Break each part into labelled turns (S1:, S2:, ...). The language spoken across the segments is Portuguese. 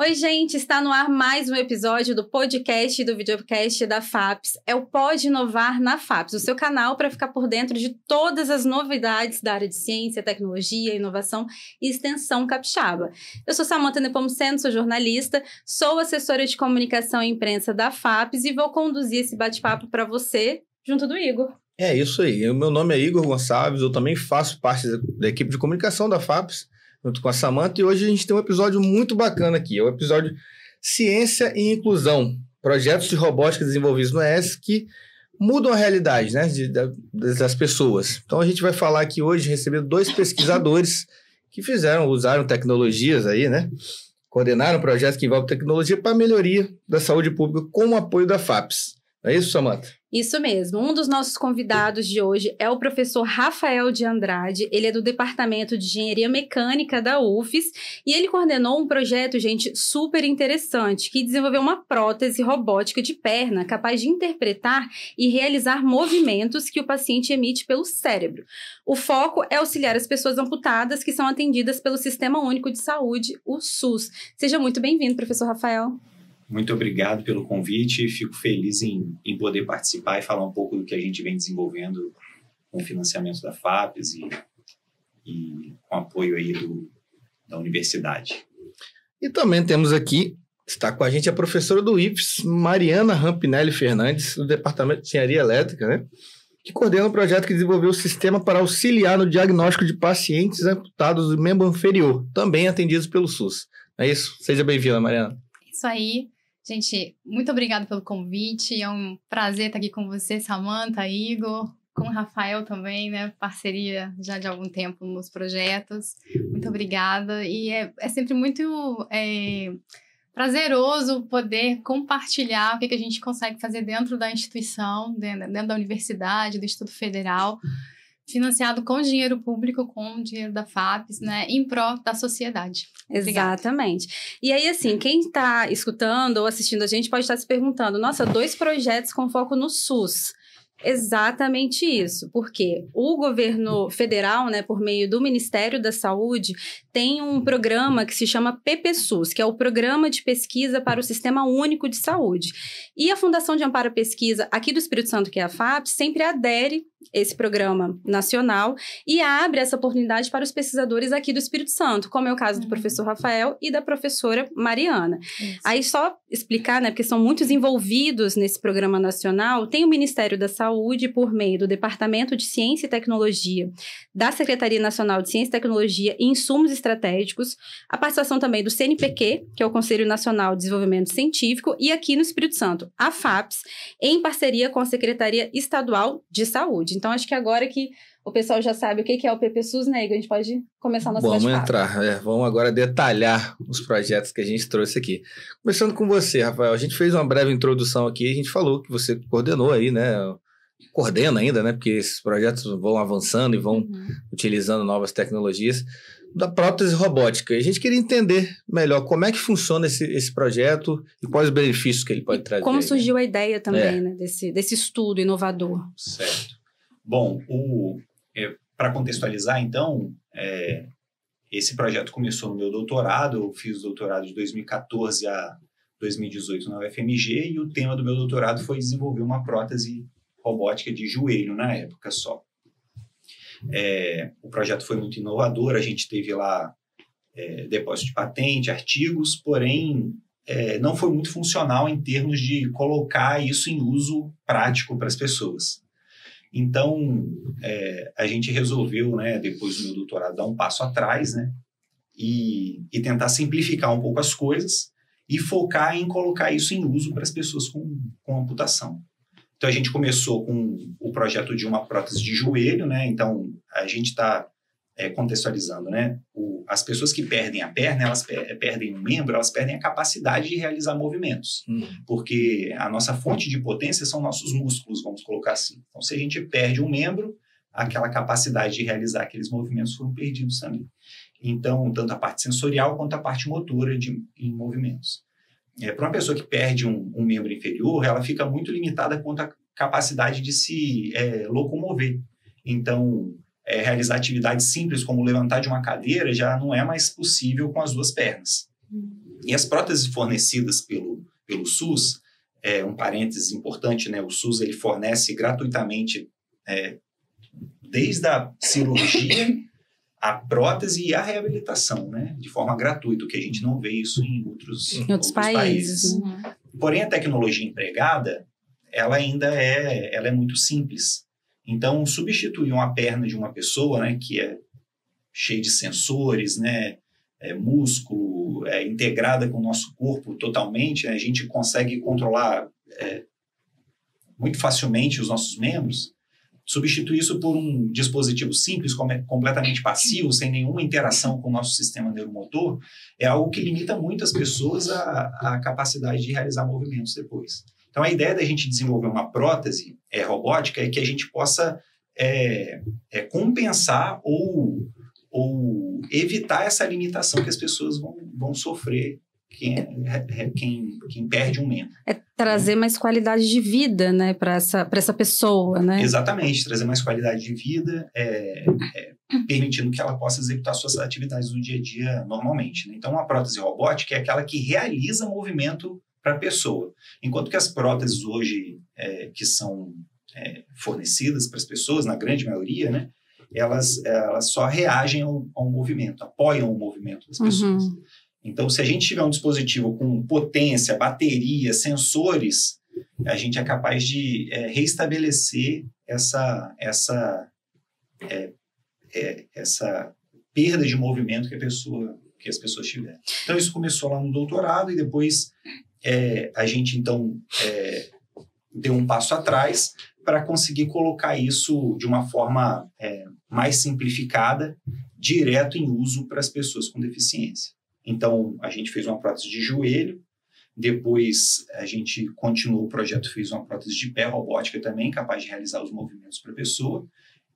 S1: Oi, gente, está no ar mais um episódio do podcast e do videocast da FAPES. É o Pode Inovar na FAPES, o seu canal para ficar por dentro de todas as novidades da área de ciência, tecnologia, inovação e extensão capixaba. Eu sou Samantha Nepomuceno, sou jornalista, sou assessora de comunicação e imprensa da FAPES e vou conduzir esse bate-papo para você, junto do Igor.
S2: É isso aí. O meu nome é Igor Gonçalves, eu também faço parte da equipe de comunicação da FAPES, junto com a Samantha, e hoje a gente tem um episódio muito bacana aqui. É o episódio Ciência e Inclusão, projetos de robótica desenvolvidos no ES que mudam a realidade, né, das pessoas. Então a gente vai falar aqui hoje, receber dois pesquisadores que usaram tecnologias aí, né, coordenaram projetos que envolvem tecnologia para a melhoria da saúde pública com o apoio da FAPES. Não é isso, Samantha?
S1: Isso mesmo. Um dos nossos convidados de hoje é o professor Rafael de Andrade. Ele é do Departamento de Engenharia Mecânica da UFES e ele coordenou um projeto, gente, super interessante, que desenvolveu uma prótese robótica de perna capaz de interpretar e realizar movimentos que o paciente emite pelo cérebro. O foco é auxiliar as pessoas amputadas que são atendidas pelo Sistema Único de Saúde, o SUS. Seja muito bem-vindo, professor Rafael.
S3: Muito obrigado pelo convite, fico feliz em poder participar e falar um pouco do que a gente vem desenvolvendo com o financiamento da FAPES e com apoio aí da universidade.
S2: E também temos aqui, está com a gente a professora do IFES, Mariana Rampinelli Fernandes, do Departamento de Engenharia Elétrica, né, que coordena um projeto que desenvolveu o sistema para auxiliar no diagnóstico de pacientes amputados do membro inferior, também atendidos pelo SUS. É isso? Seja bem-vinda, Mariana.
S4: Isso aí. Gente, muito obrigada pelo convite, é um prazer estar aqui com você, Samantha, Igor, com o Rafael também, né, parceria já de algum tempo nos projetos, muito obrigada, e é sempre muito prazeroso poder compartilhar o que a gente consegue fazer dentro da instituição, dentro da universidade, do Instituto Federal, financiado com dinheiro público, com dinheiro da FAPES, né, em pró da sociedade.
S1: Exatamente. Obrigada. E aí, assim, quem está escutando ou assistindo a gente pode estar se perguntando, nossa, 2 projetos com foco no SUS. Exatamente isso, porque o governo federal, né, por meio do Ministério da Saúde, tem um programa que se chama PPSUS, que é o Programa de Pesquisa para o Sistema Único de Saúde. E a Fundação de Amparo à Pesquisa aqui do Espírito Santo, que é a FAPES, sempre adere esse programa nacional e abre essa oportunidade para os pesquisadores aqui do Espírito Santo, como é o caso do professor Rafael e da professora Mariana. Isso. Aí só explicar, né, porque são muitos envolvidos nesse programa nacional, tem o Ministério da Saúde por meio do Departamento de Ciência e Tecnologia, da Secretaria Nacional de Ciência e Tecnologia e Insumos Estratégicos, a participação também do CNPq, que é o Conselho Nacional de Desenvolvimento Científico, e aqui no Espírito Santo, a FAPES, em parceria com a Secretaria Estadual de Saúde. Então, acho que agora que o pessoal já sabe o que é o PPSUS, né, Igor? A gente pode começar o nosso bate-papo.
S2: Vamos entrar, vamos agora detalhar os projetos que a gente trouxe aqui. Começando com você, Rafael, a gente fez uma breve introdução aqui, a gente falou que você coordenou aí, né, coordena ainda, né, porque esses projetos vão avançando e vão utilizando novas tecnologias, da prótese robótica. E a gente queria entender melhor como é que funciona esse projeto e quais os benefícios que ele pode trazer.
S1: Como surgiu a ideia também, né, desse estudo inovador.
S3: Certo. Bom, para contextualizar, então, esse projeto começou no meu doutorado. Eu fiz doutorado de 2014 a 2018 na UFMG e o tema do meu doutorado foi desenvolver uma prótese robótica de joelho na época só. O projeto foi muito inovador, a gente teve lá depósito de patente, artigos, porém não foi muito funcional em termos de colocar isso em uso prático para as pessoas. Então, a gente resolveu, né, depois do meu doutorado, dar um passo atrás, né, e tentar simplificar um pouco as coisas e focar em colocar isso em uso para as pessoas com amputação. Então, a gente começou com o projeto de uma prótese de joelho, né? Então, a gente está contextualizando, né? As pessoas que perdem a perna, elas perdem um membro, elas perdem a capacidade de realizar movimentos. Porque a nossa fonte de potência são nossos músculos, vamos colocar assim. Então, se a gente perde um membro, aquela capacidade de realizar aqueles movimentos foram perdidos também. Então, tanto a parte sensorial quanto a parte motora em movimentos. Para uma pessoa que perde um membro inferior, ela fica muito limitada quanto à capacidade de se locomover. Então, realizar atividades simples como levantar de uma cadeira já não é mais possível com as 2 pernas. E as próteses fornecidas pelo SUS, um parênteses importante, né? O SUS ele fornece gratuitamente desde a cirurgia, a prótese e a reabilitação, né? De forma gratuita, que a gente não vê isso em outros países.
S1: Uhum.
S3: Porém, a tecnologia empregada, ela ainda é muito simples. Então, substituir uma perna de uma pessoa, né, que é cheia de sensores, né, músculo, integrada com o nosso corpo totalmente, né, a gente consegue controlar muito facilmente os nossos membros. Substituir isso por um dispositivo simples, completamente passivo, sem nenhuma interação com o nosso sistema neuromotor, é algo que limita muito as pessoas à capacidade de realizar movimentos depois. Então, a ideia da gente desenvolver uma prótese robótica é que a gente possa compensar ou evitar essa limitação que as pessoas vão sofrer quem perde um membro.
S1: Trazer mais qualidade de vida, né, para essa pessoa, né?
S3: Exatamente, trazer mais qualidade de vida, permitindo que ela possa executar suas atividades do dia a dia normalmente, né? Então, uma prótese robótica é aquela que realiza movimento para a pessoa, enquanto que as próteses hoje que são fornecidas para as pessoas, na grande maioria, né, elas só reagem ao movimento, apoiam o movimento das pessoas.
S1: Uhum.
S3: Então, se a gente tiver um dispositivo com potência, bateria, sensores, a gente é capaz de reestabelecer essa perda de movimento que as pessoas tiveram. Então, isso começou lá no doutorado e depois a gente, então, deu um passo atrás para conseguir colocar isso de uma forma mais simplificada, direto em uso para as pessoas com deficiência. Então, a gente fez uma prótese de joelho, depois a gente continuou o projeto, fez uma prótese de pé robótica também, capaz de realizar os movimentos para a pessoa,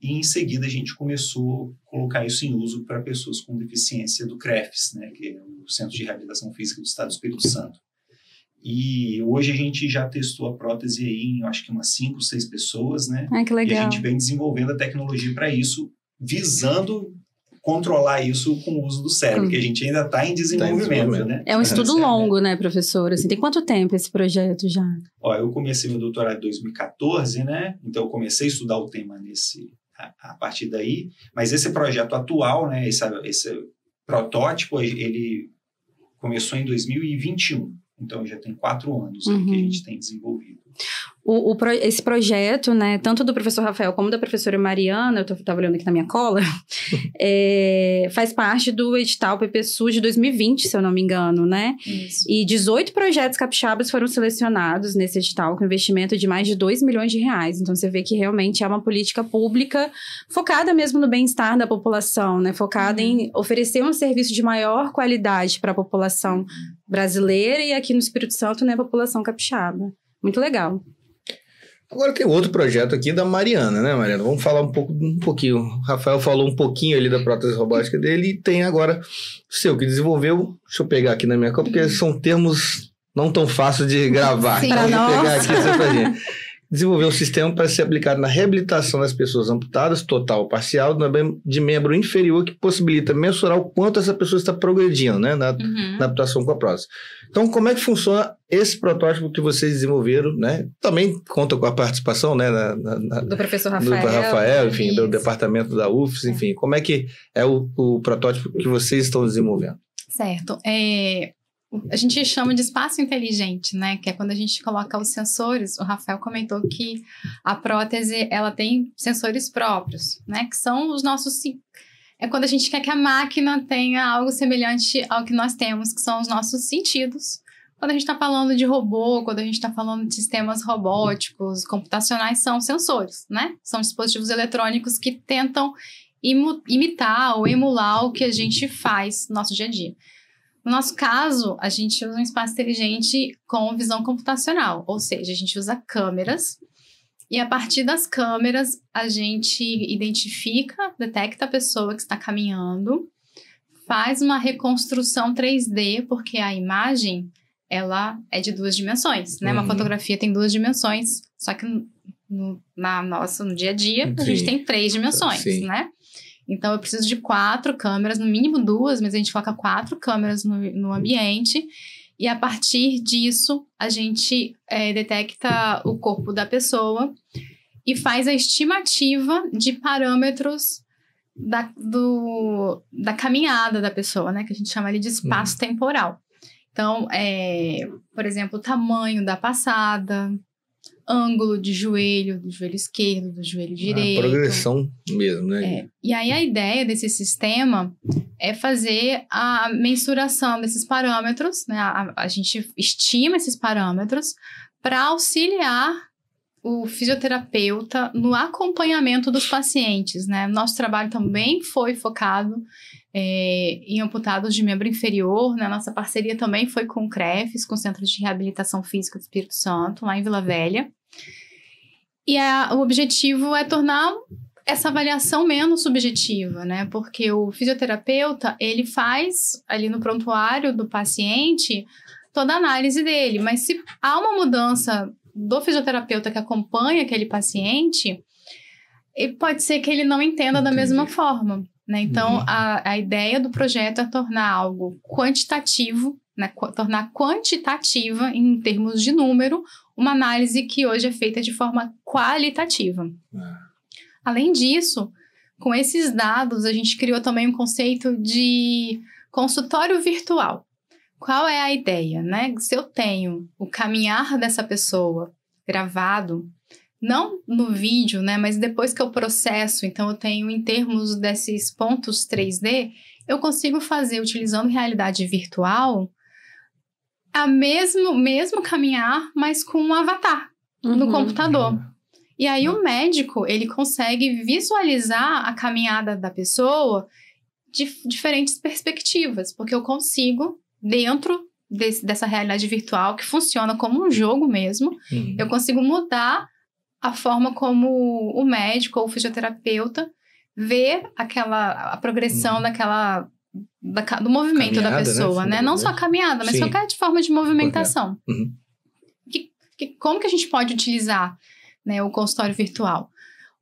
S3: e em seguida a gente começou a colocar isso em uso para pessoas com deficiência do CREFS, né, que é o Centro de Reabilitação Física do Estado do Espírito Santo. E hoje a gente já testou a prótese aí em, acho que umas 5, 6 pessoas, né?
S1: Ai, que legal.
S3: E a gente vem desenvolvendo a tecnologia para isso, visando controlar isso com o uso do cérebro, que a gente ainda está em desenvolvimento, né?
S1: É um estudo longo, né, professor? Assim, tem quanto tempo esse projeto já?
S3: Eu comecei meu doutorado em 2014, né? Então eu comecei a estudar o tema a partir daí, mas esse projeto atual, né, esse protótipo, ele começou em 2021. Então, já tem 4 anos que a gente tem desenvolvido.
S1: Esse projeto, né, tanto do professor Rafael como da professora Mariana, eu estava olhando aqui na minha cola, faz parte do edital PPSUS de 2020, se eu não me engano, né?
S4: Isso.
S1: E 18 projetos capixabas foram selecionados nesse edital, com investimento de mais de R$2 milhões. Então, você vê que realmente é uma política pública focada mesmo no bem-estar da população, né? Focada em oferecer um serviço de maior qualidade para a população brasileira e aqui no Espírito Santo, né, a população capixaba. Muito legal.
S2: Agora tem outro projeto aqui da Mariana, né, Mariana? Vamos falar um pouquinho. O Rafael falou um pouquinho ali da prótese robótica dele e tem agora o seu, que desenvolveu. Deixa eu pegar aqui na minha copa, porque são termos não tão fáceis de gravar.
S4: Sim,
S2: então, vou pegar aqui pra gente. Desenvolveu um sistema para ser aplicado na reabilitação das pessoas amputadas, total ou parcial, de membro inferior, que possibilita mensurar o quanto essa pessoa está progredindo, né, na adaptação com a prótese. Então, como é que funciona esse protótipo que vocês desenvolveram, né? Também conta com a participação, né,
S1: do professor
S2: Rafael. Do Rafael, enfim,
S4: Isso.
S2: do departamento da UFES, enfim. Como é que é o protótipo que vocês estão desenvolvendo?
S4: Certo. A gente chama de espaço inteligente, né? Que é quando a gente coloca os sensores. O Rafael comentou que a prótese, ela tem sensores próprios, né? Que são os nossos... É quando a gente quer que a máquina tenha algo semelhante ao que nós temos, que são os nossos sentidos. Quando a gente está falando de robô, quando a gente está falando de sistemas robóticos, computacionais, são sensores, né? São dispositivos eletrônicos que tentam imitar ou emular o que a gente faz no nosso dia a dia. No nosso caso, a gente usa um espaço inteligente com visão computacional, ou seja, a gente usa câmeras e a partir das câmeras a gente identifica, detecta a pessoa que está caminhando, faz uma reconstrução 3D, porque a imagem ela é de 2 dimensões, né? Uma fotografia tem 2 dimensões, só que no dia a dia a gente tem 3 dimensões, né? Então, eu preciso de 4 câmeras, no mínimo 2, mas a gente coloca 4 câmeras no ambiente. E a partir disso, a gente detecta o corpo da pessoa e faz a estimativa de parâmetros da caminhada da pessoa, né? Que a gente chama ali de espaço temporal. Então, por exemplo, o tamanho da passada, ângulo de joelho, do joelho esquerdo, do joelho direito.
S2: A progressão mesmo, né?
S4: E aí a ideia desse sistema é fazer a mensuração desses parâmetros, né? A gente estima esses parâmetros para auxiliar o fisioterapeuta no acompanhamento dos pacientes, né? Nosso trabalho também foi focado em amputados de membro inferior, né? Nossa parceria também foi com o CREFES, com o Centro de Reabilitação Física do Espírito Santo, lá em Vila Velha. E o objetivo é tornar essa avaliação menos subjetiva, né? Porque o fisioterapeuta, ele faz ali no prontuário do paciente toda a análise dele, mas se há uma mudança do fisioterapeuta que acompanha aquele paciente, pode ser que ele não entenda da mesma forma, né? Então, a ideia do projeto é tornar algo quantitativo, né? Tornar quantitativa, em termos de número, uma análise que hoje é feita de forma qualitativa. Além disso, com esses dados, a gente criou também um conceito de consultório virtual. Qual é a ideia, né? Se eu tenho o caminhar dessa pessoa gravado, não no vídeo, né? Mas depois que eu processo, então eu tenho em termos desses pontos 3D, eu consigo fazer, utilizando realidade virtual, mesmo caminhar, mas com um avatar no computador. E aí o médico, ele consegue visualizar a caminhada da pessoa de diferentes perspectivas, porque eu consigo, dentro dessa realidade virtual, que funciona como um jogo mesmo, eu consigo mudar a forma como o médico ou o fisioterapeuta vê a progressão do movimento da pessoa, né? Não só a caminhada, mas qualquer forma de movimentação. Como que a gente pode utilizar, né, o consultório virtual?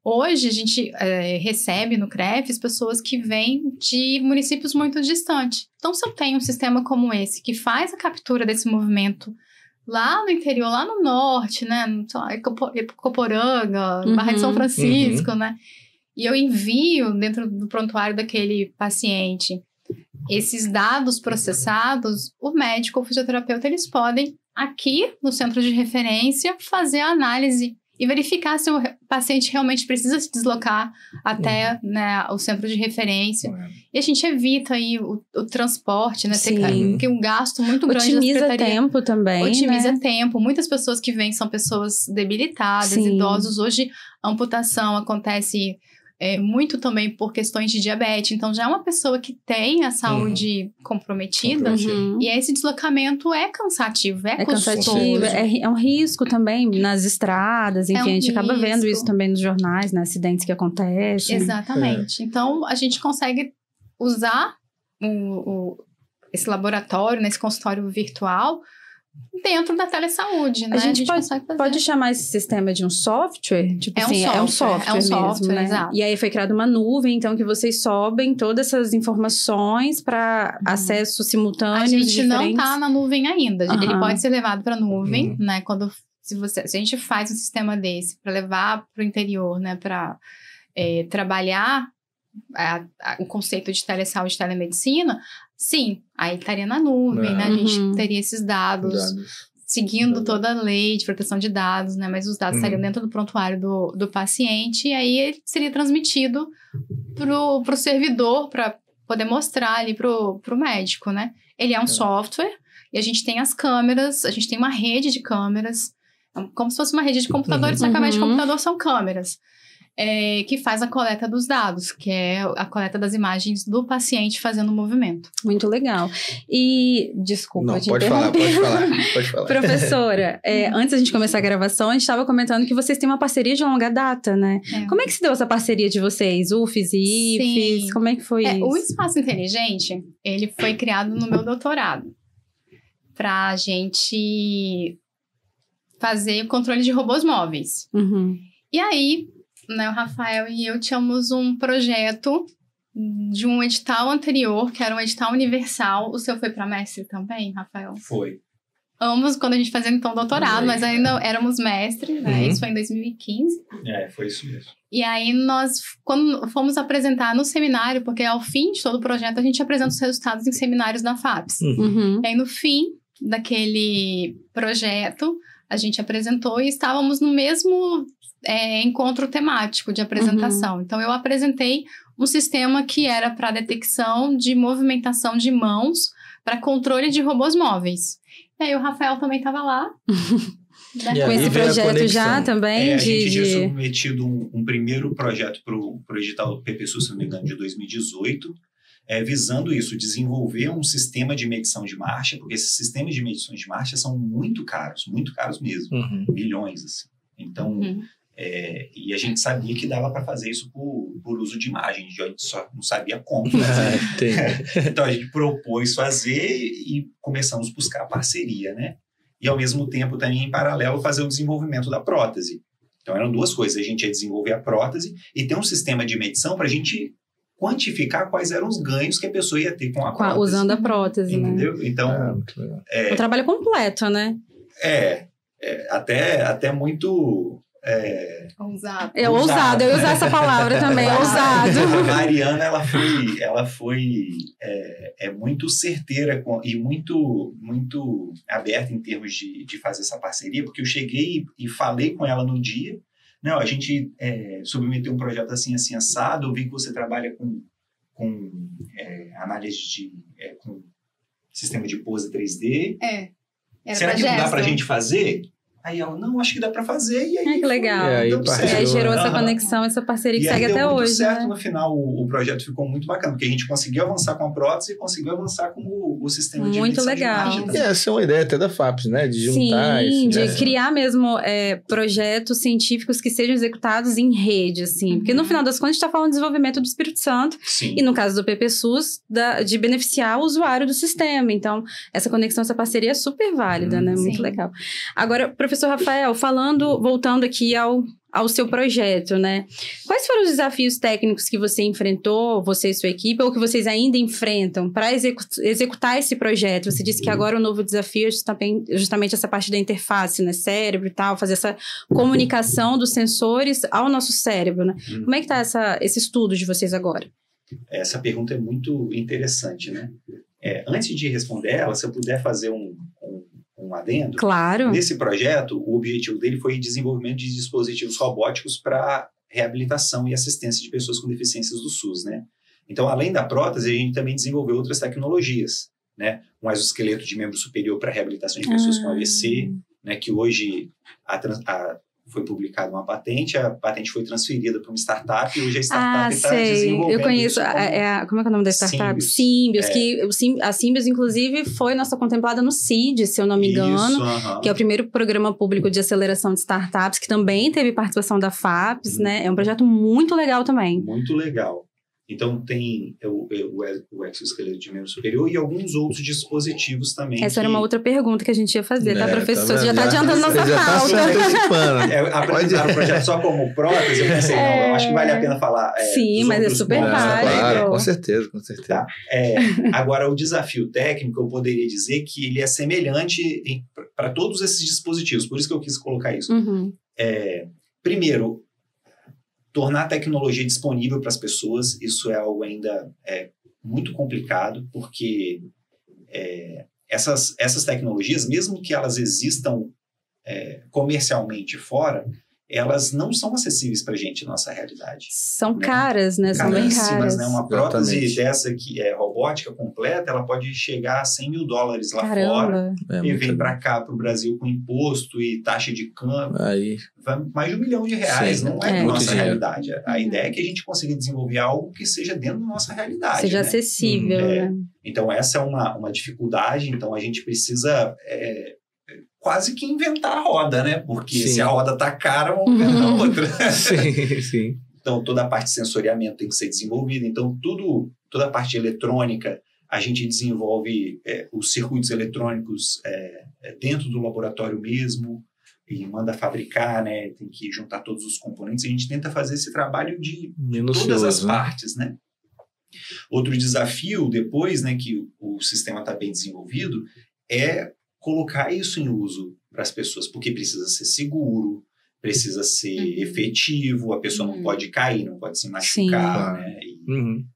S4: Hoje, a gente recebe no CREFES pessoas que vêm de municípios muito distantes. Então, se eu tenho um sistema como esse, que faz a captura desse movimento lá no interior, lá no norte, né? Coporanga, Barra de São Francisco, né? E eu envio dentro do prontuário daquele paciente esses dados processados, o médico ou o fisioterapeuta, eles podem, aqui no centro de referência, fazer a análise e verificar se o paciente realmente precisa se deslocar até, né, o centro de referência. E a gente evita aí o transporte, né? Porque um gasto muito grande da secretaria.
S1: Otimiza tempo também,
S4: Otimiza tempo. Muitas pessoas que vêm são pessoas debilitadas, idosos. Hoje, a amputação acontece muito também por questões de diabetes. Então, já é uma pessoa que tem a saúde comprometida. E esse deslocamento é cansativo, é custoso.
S1: Cansativo, é um risco também nas estradas. Enfim, a gente acaba vendo isso também nos jornais, né? Acidentes que acontecem.
S4: Exatamente. Então, a gente consegue usar esse laboratório, nesse consultório virtual, dentro da telesaúde, né?
S1: A gente pode chamar esse sistema de um software? Tipo é um software mesmo, né?
S4: Exato.
S1: E aí foi criada uma nuvem, então, que vocês sobem todas essas informações para acesso simultâneo.
S4: A gente não tá na nuvem ainda. Ele pode ser levado para a nuvem, né? Se a gente faz um sistema desse para levar para o interior, né? Para trabalhar o conceito de telesaúde e telemedicina, sim, aí estaria na nuvem, né? A gente teria esses dados. Seguindo toda a lei de proteção de dados, né? Mas os dados estariam dentro do prontuário do paciente, e aí ele seria transmitido pro servidor para poder mostrar ali pro médico, né? Ele é um software, e a gente tem as câmeras, a gente tem uma rede de câmeras, como se fosse uma rede de computadores, só que a rede de computador são câmeras. Que faz a coleta dos dados, que é a coleta das imagens do paciente fazendo o movimento.
S1: Muito legal. E, desculpa,
S2: pode falar.
S1: Professora, antes da gente começar a gravação, a gente estava comentando que vocês têm uma parceria de longa data, né? Como é que se deu essa parceria de vocês? UFES, IFES, como é que foi isso?
S4: O Espaço Inteligente, ele foi criado no meu doutorado, pra gente fazer o controle de robôs móveis. E aí, né, o Rafael e eu tínhamos um projeto de um edital anterior, que era um edital universal. O seu foi para mestre também, Rafael?
S3: Foi.
S4: Ambos, quando a gente fazia então doutorado, mas ainda éramos mestres, né? Isso foi em 2015.
S3: Foi isso mesmo.
S4: E aí nós, quando fomos apresentar no seminário, porque ao fim de todo o projeto a gente apresenta os resultados em seminários da FAPES.
S1: Uhum.
S4: E aí no fim daquele projeto, a gente apresentou e estávamos no mesmo encontro temático de apresentação. Então eu apresentei um sistema que era para detecção de movimentação de mãos para controle de robôs móveis. E aí o Rafael também estava lá.
S1: Com esse projeto já também?
S3: A gente tinha submetido um primeiro projeto para o edital do PPSUS, se não me engano, de 2018, visando isso, desenvolver um sistema de medição de marcha, porque esses sistemas de medição de marcha são muito caros mesmo, milhões, assim. Então, e a gente sabia que dava para fazer isso por uso de imagem, a gente só não sabia como fazer. Então a gente propôs fazer e começamos a buscar parceria, né? E ao mesmo tempo também em paralelo fazer o desenvolvimento da prótese. Então eram duas coisas, a gente ia desenvolver a prótese e ter um sistema de medição para a gente quantificar quais eram os ganhos que a pessoa ia ter com a prótese.
S1: Usando a prótese,
S3: entendeu?
S1: né?
S3: Então...
S1: um trabalho completo, né?
S3: Até muito...
S4: Ousado.
S1: Ousado, eu ia usar essa palavra também, ousado.
S3: A Mariana, ela foi muito certeira e muito aberta em termos de fazer essa parceria, porque eu cheguei e falei com ela no dia, não, a gente submeteu um projeto assim assado, eu vi que você trabalha com análise com sistema de pose 3D. Será que não dá pra gente fazer? Aí ela, não, acho que dá pra fazer. E aí
S1: que legal.
S2: E
S1: aí gerou essa conexão, essa parceria que segue até hoje.
S3: Certo,
S1: né?
S3: No final, o projeto ficou muito bacana, porque a gente conseguiu avançar com a prótese e conseguiu avançar com o sistema de
S1: muito legal.
S3: De imagem.
S2: Essa é uma ideia até da FAPES, né? De juntar.
S1: Sim, de criar mesmo projetos científicos que sejam executados em rede, assim. Porque no final das contas, a gente está falando de desenvolvimento do Espírito Santo.
S3: Sim.
S1: E no caso do PPSUS, de beneficiar o usuário do sistema. Então, essa conexão, essa parceria é super válida, né? Muito
S4: Sim.
S1: legal. Agora, professor Rafael, voltando aqui ao seu projeto, né? Quais foram os desafios técnicos que você enfrentou, você e sua equipe, ou que vocês ainda enfrentam para executar esse projeto? Você disse que agora o novo desafio é justamente essa parte da interface, né? Cérebro e tal, fazer essa comunicação dos sensores ao nosso cérebro, né? Como é que está esse estudo de vocês agora?
S3: Essa pergunta é muito interessante, né? Antes de responder ela, se eu puder fazer um adendo.
S1: Claro.
S3: Nesse projeto, o objetivo dele foi o desenvolvimento de dispositivos robóticos para reabilitação e assistência de pessoas com deficiências do SUS, né? Então, além da prótese, a gente também desenvolveu outras tecnologias, né? Um exoesqueleto de membro superior para reabilitação de pessoas com AVC, né? Que hoje foi publicada uma patente, a patente foi transferida para uma startup e hoje a startup está desenvolvendo.
S1: Eu conheço, como é que é o nome da startup? Symbios, a Symbios, inclusive, foi nossa contemplada no CID, se eu não me engano, que é o primeiro programa público de aceleração de startups, que também teve participação da FAPES, né? É um projeto muito legal também.
S3: Muito legal. Então, tem o exoesqueleto de membro superior e alguns outros dispositivos também.
S1: Essa era uma outra pergunta que a gente ia fazer, tá, professor? Você já está adiantando nossa pauta.
S3: Apresentar o projeto só como prótese, eu pensei, não, eu acho que vale a pena falar.
S1: Sim, mas é super válido.
S2: Claro, com certeza.
S3: Tá. Agora, o desafio técnico, eu poderia dizer que ele é semelhante para todos esses dispositivos, por isso que eu quis colocar isso. Primeiro, tornar a tecnologia disponível para as pessoas, isso é algo ainda muito complicado, porque essas tecnologias, mesmo que elas existam comercialmente fora, elas não são acessíveis para a gente, nossa realidade.
S1: São caras, né? São bem caras.
S3: Né? Uma prótese dessa que é robótica completa, ela pode chegar a $100 mil lá fora e vem para cá, para o Brasil, com imposto e taxa de câmbio. Aí. Vai mais de $1 milhão,
S1: Sim,
S3: não é nossa realidade. A ideia é que a gente consiga desenvolver algo que seja dentro da nossa realidade.
S1: Seja
S3: né?
S1: acessível, né?
S3: Então, essa é uma dificuldade, então a gente precisa... quase que inventar a roda, né? Porque se a roda tá cara, vamos inventar outra.
S2: Sim.
S3: Então, toda a parte de sensoriamento tem que ser desenvolvida. Então, toda a parte eletrônica, a gente desenvolve os circuitos eletrônicos dentro do laboratório mesmo e manda fabricar, né? Tem que juntar todos os componentes. A gente tenta fazer esse trabalho de todas as partes, né? Outro desafio, depois, né, que o sistema está bem desenvolvido, é colocar isso em uso para as pessoas, porque precisa ser seguro, precisa ser efetivo, a pessoa não pode cair, não pode se machucar, né? E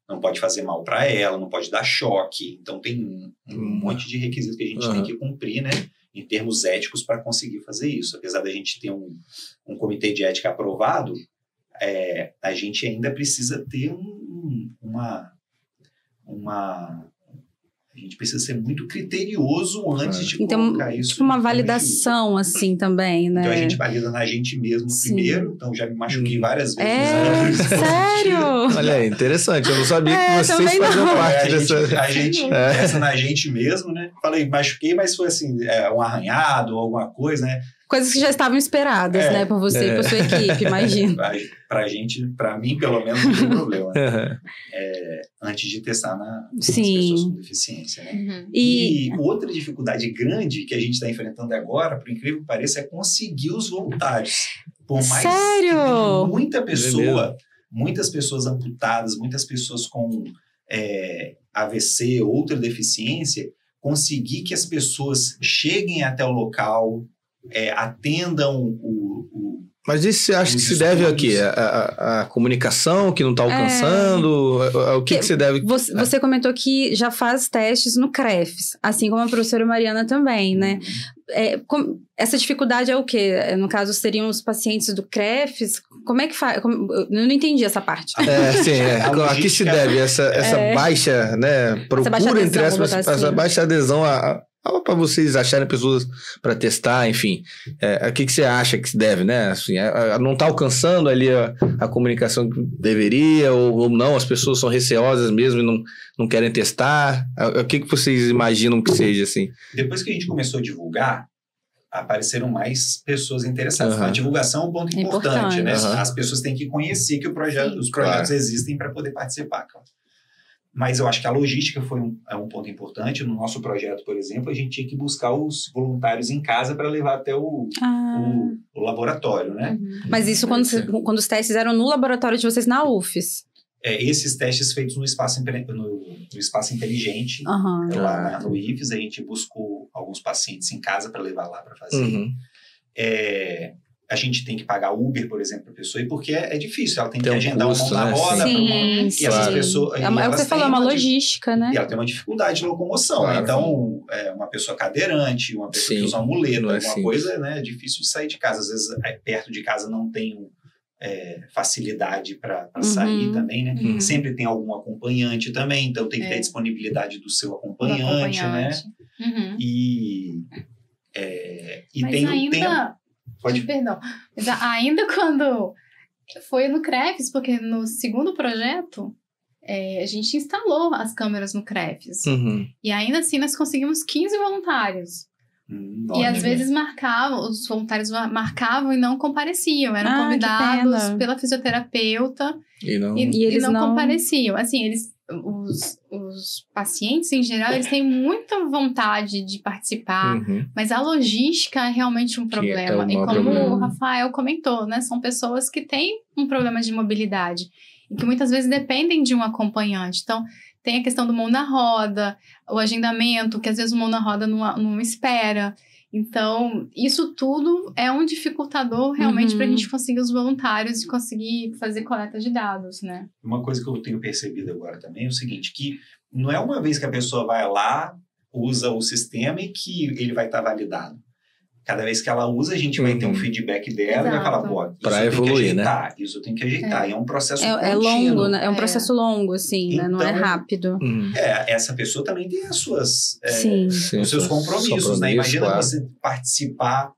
S3: não pode fazer mal para ela, não pode dar choque. Então tem um monte de requisitos que a gente tem que cumprir, né? Em termos éticos para conseguir fazer isso. Apesar da gente ter um comitê de ética aprovado, a gente ainda precisa ter a gente precisa ser muito criterioso antes de colocar isso.
S1: Tipo uma validação, assim, também, né?
S3: Então, a gente valida na gente mesmo primeiro. Então, já me machuquei várias vezes.
S1: Sério?
S2: Olha aí, interessante. Eu não sabia que vocês faziam parte dessa...
S3: A gente pensa na gente mesmo, né? Falei, machuquei, mas foi assim, um arranhado ou alguma coisa, né?
S1: Coisas que já estavam esperadas, né? Por você e por sua equipe, imagino.
S3: Pra mim, pelo menos, não tem problema. Né? Antes de testar nas pessoas com deficiência, né? E outra dificuldade grande que a gente está enfrentando agora, por incrível que pareça, é conseguir os voluntários. Por mais
S1: Sério?
S3: Muitas pessoas amputadas, muitas pessoas com AVC, outra deficiência, conseguir que as pessoas cheguem até o local, atendam
S2: Mas isso você acha que se deve a quê? A comunicação que não está alcançando? O que se deve...
S1: Você comentou que já faz testes no CREFS, assim como a professora Mariana também, né? Essa dificuldade é o quê? No caso, seriam os pacientes do CREFS? Como é que faz? Eu não entendi essa parte.
S2: A que se deve essa baixa, né? Procura entre essa baixa adesão para vocês acharem pessoas para testar, enfim. O que você acha que se deve, né? Assim, não está alcançando ali a comunicação que deveria, ou não, as pessoas são receosas mesmo e não querem testar. O que vocês imaginam que seja, assim?
S3: Depois que a gente começou a divulgar, apareceram mais pessoas interessadas. A divulgação é um ponto importante, né? As pessoas têm que conhecer que os projetos existem para poder participar, claro. Mas eu acho que a logística foi um ponto importante. No nosso projeto, por exemplo, a gente tinha que buscar os voluntários em casa para levar até o laboratório, né?
S1: Mas isso quando os testes eram no laboratório de vocês na UFES?
S3: Esses testes feitos no espaço inteligente, lá no IFES, a gente buscou alguns pacientes em casa para levar lá para fazer. A gente tem que pagar Uber, por exemplo, para a pessoa, porque é difícil, ela tem que agendar uma mão na roda.
S1: E essas pessoas... É o que você falou, é uma logística, né?
S3: E ela tem uma dificuldade de locomoção. Claro. Então, uma pessoa cadeirante, uma pessoa que usa uma muleta, alguma coisa, né? É difícil de sair de casa. Às vezes, perto de casa não tem facilidade para sair também, né? Sempre tem algum acompanhante também, então tem que ter a disponibilidade do seu acompanhante, né? E
S4: mas
S3: tem
S4: ainda... Perdão, mas ainda quando foi no CREFS, porque no segundo projeto a gente instalou as câmeras no CREFS. E ainda assim nós conseguimos 15 voluntários. E às vezes os voluntários marcavam e não compareciam, eram convidados pela fisioterapeuta e eles não compareciam. Assim, os pacientes em geral, eles têm muita vontade de participar, mas a logística é realmente um problema. E como o Rafael comentou, né, são pessoas que têm um problema de mobilidade e que muitas vezes dependem de um acompanhante. Então, tem a questão do mão na roda, o agendamento, que às vezes o mão na roda não espera. Então, isso tudo é um dificultador realmente para a gente conseguir os voluntários e conseguir fazer coleta de dados, né?
S3: Uma coisa que eu tenho percebido agora também é o seguinte, que não é uma vez que a pessoa vai lá, usa o sistema e que ele vai estar validado. Cada vez que ela usa, a gente vai ter um feedback dela e vai falar, pô, isso
S2: pra evoluir, né?
S3: Isso tem que ajeitar. E é um processo contínuo.
S1: É longo, né? É um processo longo, assim, então, né? Não é rápido.
S3: Essa pessoa também tem as suas, os seus compromissos, né? Imagina você participar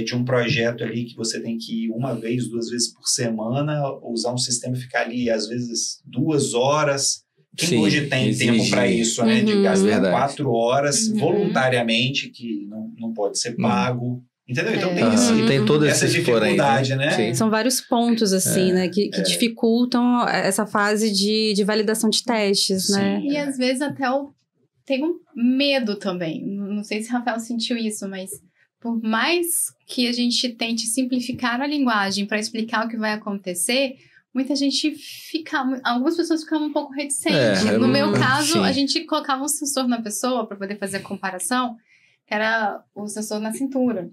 S3: de um projeto ali que você tem que ir 1 vez, 2 vezes por semana, usar um sistema e ficar ali, às vezes, 2 horas... Quem hoje tem tempo para isso, né? De gastar 4 horas voluntariamente, que não pode ser pago. Entendeu? Então tem
S2: essa
S3: dificuldade, né?
S1: Sim. São vários pontos, assim, né? Que dificultam essa fase de validação de testes, né?
S4: E às vezes até tem um medo também. Não sei se o Rafael sentiu isso, mas por mais que a gente tente simplificar a linguagem para explicar o que vai acontecer, muita gente algumas pessoas ficavam um pouco reticentes. No meu caso, a gente colocava um sensor na pessoa para poder fazer a comparação, que era o sensor na cintura.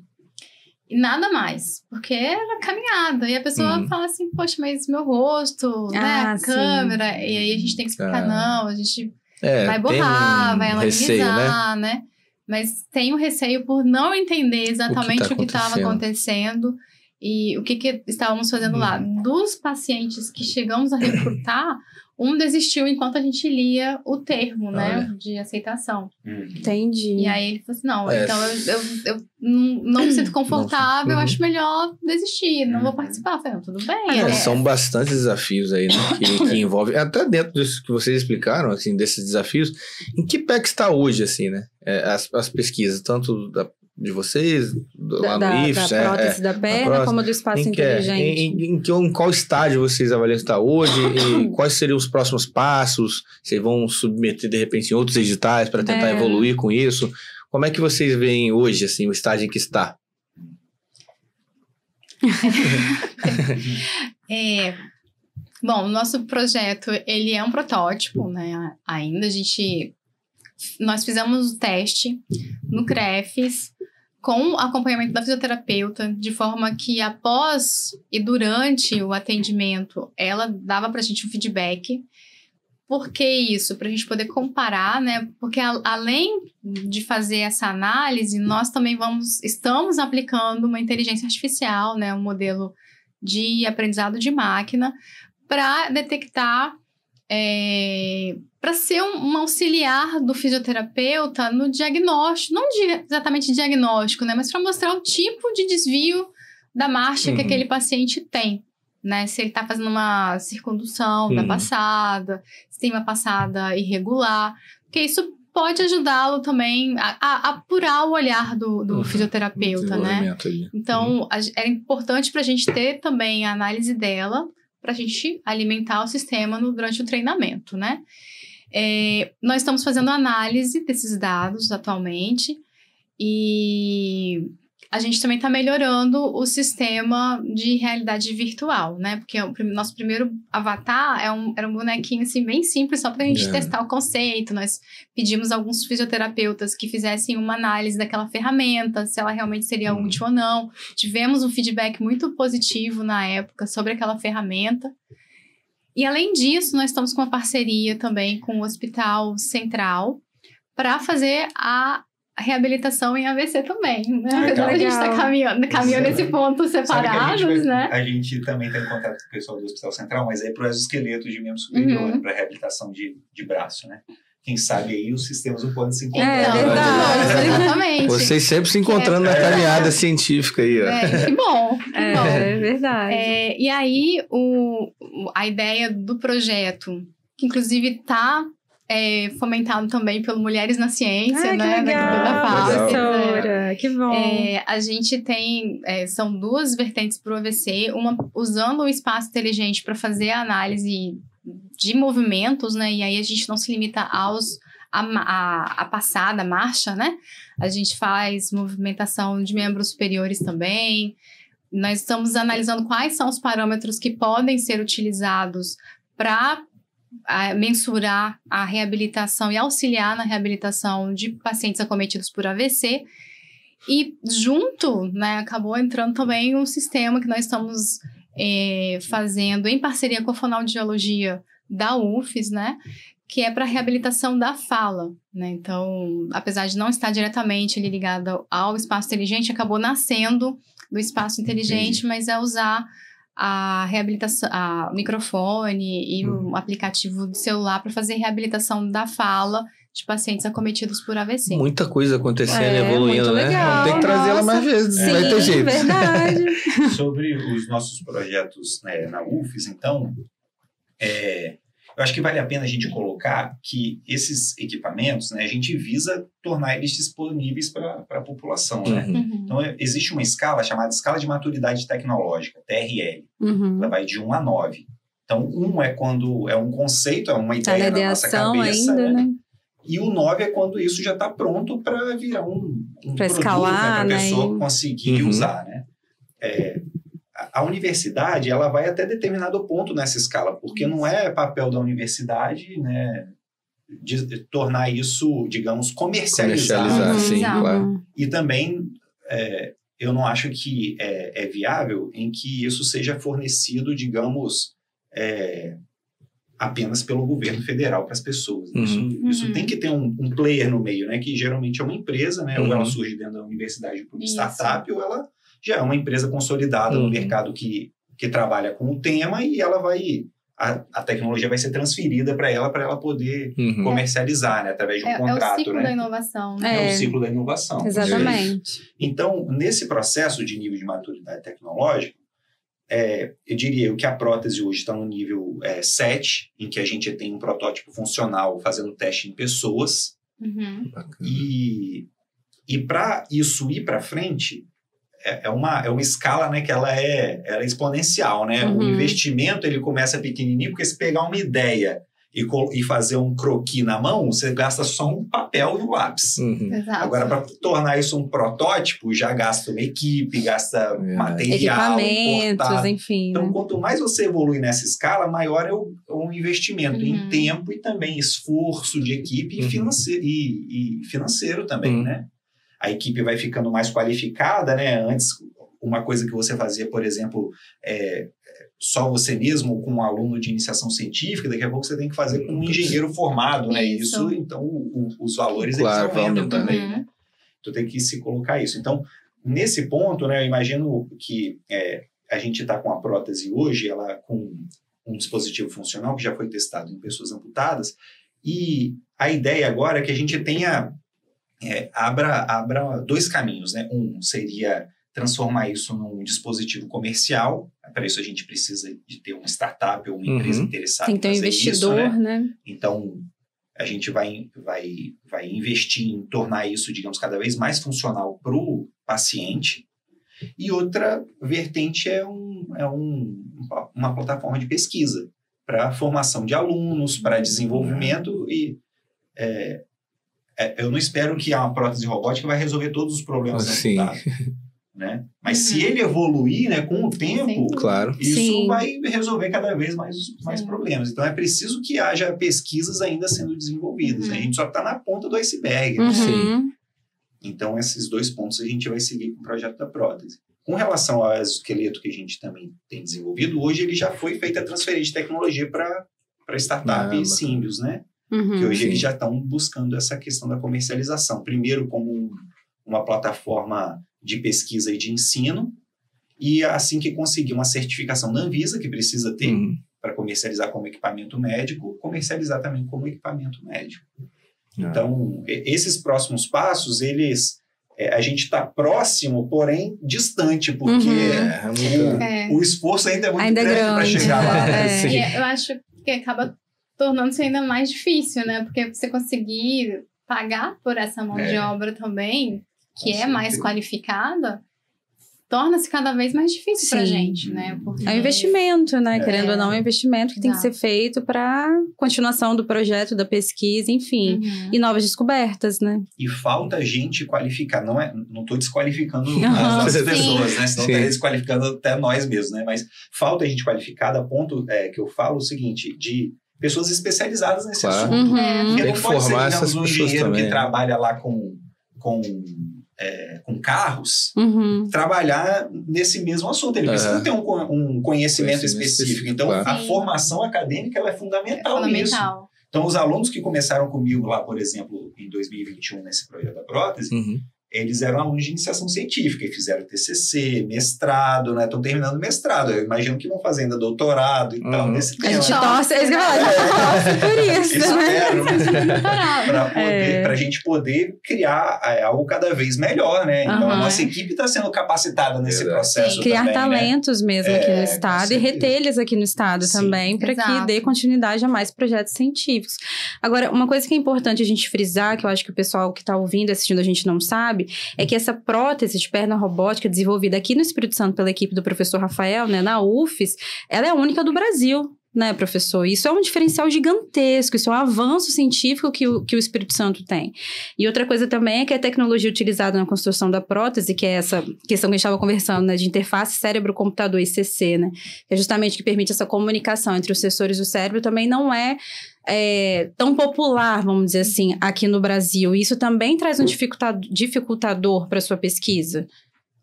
S4: E nada mais, porque era caminhada. E a pessoa fala assim, poxa, mas meu rosto, né, a câmera. E aí a gente tem que explicar, não, a gente vai borrar, vai analisar, né? Mas tem um receio por não entender exatamente o que estava acontecendo e o que estávamos fazendo lá. Dos pacientes que chegamos a recrutar, um desistiu enquanto a gente lia o termo, né, de aceitação.
S1: Entendi.
S4: E aí ele falou assim, não, então eu não me sinto confortável, eu acho melhor desistir, não vou participar. Eu falei, não, tudo bem.
S2: São bastantes desafios aí, né, que envolvem, até dentro disso que vocês explicaram, assim, desses desafios, em que pé que está hoje, assim, né, as pesquisas, tanto de vocês, lá no IFES,
S1: da prótese da perna, como do espaço inteligente.
S2: Em qual estágio vocês avaliam que está hoje e quais seriam os próximos passos? Vocês vão submeter, de repente, em outros editais para tentar evoluir com isso? Como é que vocês veem hoje, assim, o estágio em que está?
S4: Bom, o nosso projeto, ele é um protótipo, né? Ainda nós fizemos o teste no CREFES com acompanhamento da fisioterapeuta, de forma que após e durante o atendimento, ela dava pra gente um feedback. Por que isso? Pra gente poder comparar, né? Porque além de fazer essa análise, nós também estamos aplicando uma inteligência artificial, né? Um modelo de aprendizado de máquina para detectar, para ser um auxiliar do fisioterapeuta no diagnóstico, não exatamente diagnóstico, né, mas para mostrar o tipo de desvio da marcha que aquele paciente tem, né, se ele está fazendo uma circundução da passada, se tem uma passada irregular, porque isso pode ajudá-lo também a apurar o olhar do fisioterapeuta, né? Então, é importante para a gente ter também a análise dela, para a gente alimentar o sistema durante o treinamento, né? Nós estamos fazendo análise desses dados atualmente e a gente também está melhorando o sistema de realidade virtual, né? Porque o nosso primeiro avatar era um bonequinho assim bem simples, só para a gente testar o conceito. Nós pedimos a alguns fisioterapeutas que fizessem uma análise daquela ferramenta, se ela realmente seria útil ou não. Tivemos um feedback muito positivo na época sobre aquela ferramenta. E além disso, nós estamos com uma parceria também com o Hospital Central para fazer a reabilitação em AVC também, né? Apesar a gente está caminhando nesse ponto separados, né?
S3: A gente também está em contato com o pessoal do Hospital Central, mas aí para o exoesqueleto de membro superior, para reabilitação de braço, né? Quem sabe aí os sistemas não podem se encontrar.
S1: É verdade.
S4: Exatamente.
S2: Vocês sempre se encontrando na caminhada científica aí, ó.
S4: Que bom.
S1: É verdade.
S4: E aí, a ideia do projeto, que inclusive está fomentado também pelo Mulheres na Ciência, né?
S1: Que legal, que bom.
S4: A gente tem, são duas vertentes para o AVC, uma usando o espaço inteligente para fazer a análise de movimentos, né? E aí a gente não se limita a passada, a marcha, né? A gente faz movimentação de membros superiores também. Nós estamos analisando quais são os parâmetros que podem ser utilizados para mensurar a reabilitação e auxiliar na reabilitação de pacientes acometidos por AVC. E junto, né, acabou entrando também um sistema que nós estamos fazendo em parceria com a Fonoaudiologia da UFES, né, que é para reabilitação da fala, né? Então, apesar de não estar diretamente ali ligado ao espaço inteligente, acabou nascendo do espaço inteligente, mas é usar a reabilitação, a microfone e o aplicativo do celular para fazer reabilitação da fala de pacientes acometidos por AVC.
S2: Muita coisa acontecendo e evoluindo, né?
S1: Legal.
S2: Vamos ter que trazer ela mais vezes,
S1: Sim,
S2: vai ter jeito.
S1: Verdade.
S3: Sobre os nossos projetos, né, na UFES, então, eu acho que vale a pena a gente colocar que esses equipamentos, né, a gente visa tornar eles disponíveis para a população, né? Então, existe uma escala chamada Escala de Maturidade Tecnológica, TRL. Ela vai de 1 a 9. Então, 1 é quando é um conceito, é uma ideia na nossa cabeça,
S1: ainda, né?
S3: E o 9 é quando isso já está pronto para virar um
S1: para
S3: produto,
S1: escalar,
S3: para a
S1: né?
S3: pessoa conseguir usar, né? a universidade, ela vai até determinado ponto nessa escala, porque não é papel da universidade, né, de tornar isso, digamos, comercializado.
S2: Sim, claro.
S3: E também, eu não acho que é viável em que isso seja fornecido, digamos, apenas pelo governo federal para as pessoas. Isso tem que ter um player no meio, né, que geralmente é uma empresa, né, ou ela surge dentro da universidade como startup, ou ela já é uma empresa consolidada no mercado que trabalha com o tema e ela vai... A tecnologia vai ser transferida para ela poder comercializar, né, através de um contrato. É o ciclo
S4: da inovação.
S3: Né? É o ciclo da inovação.
S1: Exatamente.
S3: Então, nesse processo de nível de maturidade tecnológica, eu diria que a prótese hoje está no nível 7, em que a gente tem um protótipo funcional fazendo teste em pessoas. E para isso ir para frente, é uma escala, né, que ela é exponencial, né? O investimento, ele começa pequenininho, porque se pegar uma ideia e fazer um croquis na mão, você gasta só um papel e um lápis. Agora, para tornar isso um protótipo, já gasta uma equipe, gasta material,
S1: equipamentos, enfim.
S3: Então, quanto mais você evolui nessa escala, maior é o investimento em tempo e também esforço de equipe e financeiro também, né? A equipe vai ficando mais qualificada, né? Antes, uma coisa que você fazia, por exemplo, só você mesmo com um aluno de iniciação científica, daqui a pouco você tem que fazer com um engenheiro formado, né? Isso, então, os valores eles aumentam também, né? Então, tem que se colocar isso. Então, nesse ponto, né, eu imagino que a gente está com a prótese hoje, ela com um dispositivo funcional que já foi testado em pessoas amputadas, e a ideia agora é que a gente tenha... abra dois caminhos, né? Um seria transformar isso num dispositivo comercial. Para isso a gente precisa de ter uma startup ou uma empresa interessada.
S1: Tem que ter um investidor,
S3: isso,
S1: né?
S3: Então, a gente vai investir em tornar isso, digamos, cada vez mais funcional para o paciente. E outra vertente é uma plataforma de pesquisa para formação de alunos, para desenvolvimento e... eu não espero que a prótese robótica vai resolver todos os problemas amputados, né? Mas se ele evoluir, né, com o tempo, isso vai resolver cada vez mais problemas. Então, é preciso que haja pesquisas ainda sendo desenvolvidas. Né? A gente só está na ponta do iceberg. Né? Então, esses dois pontos a gente vai seguir com o projeto da prótese. Com relação ao exoesqueleto que a gente também tem desenvolvido, hoje ele já foi feita a transferência de tecnologia para startup e símbios, né? Que hoje eles já estão buscando essa questão da comercialização. Primeiro como uma plataforma de pesquisa e de ensino, e assim que conseguir uma certificação da Anvisa, que precisa ter para comercializar como equipamento médico, comercializar também como equipamento médico. Então, esses próximos passos, a gente está próximo, porém distante, porque o esforço ainda é muito grande para chegar lá.
S4: Né? Eu acho que acaba tornando-se ainda mais difícil, né? Porque você conseguir pagar por essa mão de obra também, que é mais qualificada, torna-se cada vez mais difícil pra gente, né? Porque... É
S1: um investimento, né? Querendo ou não, é um investimento que tem que ser feito para continuação do projeto, da pesquisa, enfim. E novas descobertas, né?
S3: E falta gente qualificada. Não estou desqualificando as pessoas, né? Senão estaria desqualificando até nós mesmos, né? Mas falta gente qualificada a ponto que eu falo o seguinte, de pessoas especializadas nesse assunto. Porque não pode ser, digamos, um engenheiro que trabalha lá com carros, trabalhar nesse mesmo assunto. Ele precisa ter um conhecimento específico. Então, a formação acadêmica ela é fundamental nisso. Então, os alunos que começaram comigo lá, por exemplo, em 2021, nesse projeto da prótese, eles eram alunos de iniciação científica e fizeram TCC, mestrado, né? Estão terminando mestrado. Eu imagino que vão fazer ainda doutorado e tal, nesse tema.
S1: A gente torce, é isso que eu falo, por isso, né?
S3: Para a gente poder criar algo cada vez melhor, né? Então, a nossa equipe está sendo capacitada nesse processo
S1: criar
S3: também,
S1: talentos mesmo aqui no estado e reter-eles aqui no estado também, para que dê continuidade a mais projetos científicos. Agora, uma coisa que é importante a gente frisar, que eu acho que o pessoal que está ouvindo, assistindo a gente não sabe, é que essa prótese de perna robótica desenvolvida aqui no Espírito Santo pela equipe do professor Rafael, né, na UFES, ela é a única do Brasil. né, professor? Isso é um diferencial gigantesco, isso é um avanço científico que o Espírito Santo tem. E outra coisa também é que a tecnologia utilizada na construção da prótese, que é essa questão que a gente estava conversando, né, de interface cérebro-computador, ICC, né, que é justamente que permite essa comunicação entre os sensores e o cérebro, também não é tão popular, vamos dizer assim, aqui no Brasil. Isso também traz um dificultador para a sua pesquisa?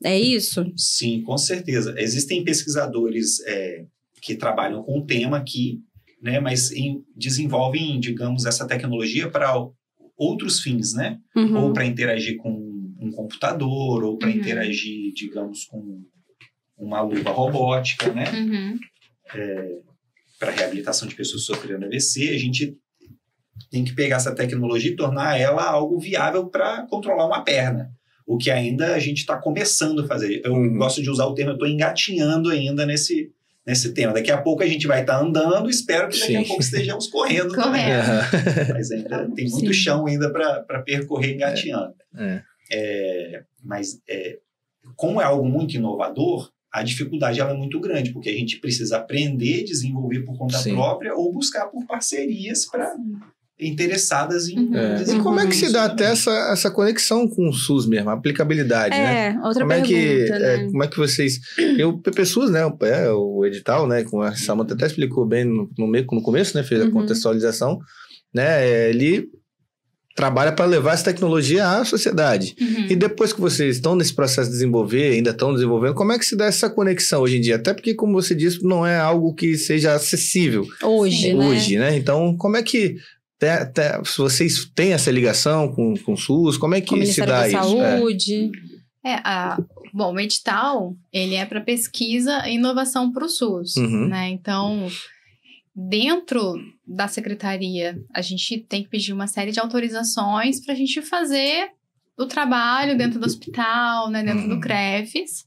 S1: É isso?
S3: Sim, com certeza. Existem pesquisadores que trabalham com o tema aqui, né, mas desenvolvem, digamos, essa tecnologia para outros fins, né? Ou para interagir com um computador, ou para interagir, digamos, com uma luva robótica, né? Para reabilitação de pessoas sofrendo AVC, a gente tem que pegar essa tecnologia e tornar ela algo viável para controlar uma perna. O que ainda a gente está começando a fazer. Eu gosto de usar o termo, eu estou engatinhando ainda nesse tema. Daqui a pouco a gente vai estar andando, espero que daqui a pouco estejamos correndo também. Mas ainda tem muito chão ainda para percorrer engatinhando. Mas como é algo muito inovador, a dificuldade ela é muito grande, porque a gente precisa aprender, desenvolver por conta própria ou buscar por parcerias para interessadas em
S2: E como é que se dá até essa conexão com o SUS mesmo, a aplicabilidade, né?
S1: Outra
S2: como
S1: pergunta, né?
S2: Como é que vocês... O PPSUS, né? O edital, né? Como a Samantha até explicou bem no começo, né? Fez a contextualização, né? Ele trabalha para levar essa tecnologia à sociedade. E depois que vocês estão nesse processo de desenvolver, ainda estão desenvolvendo, como é que se dá essa conexão hoje em dia? Até porque, como você disse, não é algo que seja acessível hoje, né? Então, como é que se vocês têm essa ligação com o SUS, como é que se dá isso?
S1: Saúde.
S4: Bom, o edital, ele é para pesquisa e inovação para o SUS, né? Então, dentro da secretaria, a gente tem que pedir uma série de autorizações para a gente fazer o trabalho dentro do hospital, né? Dentro do CREFES.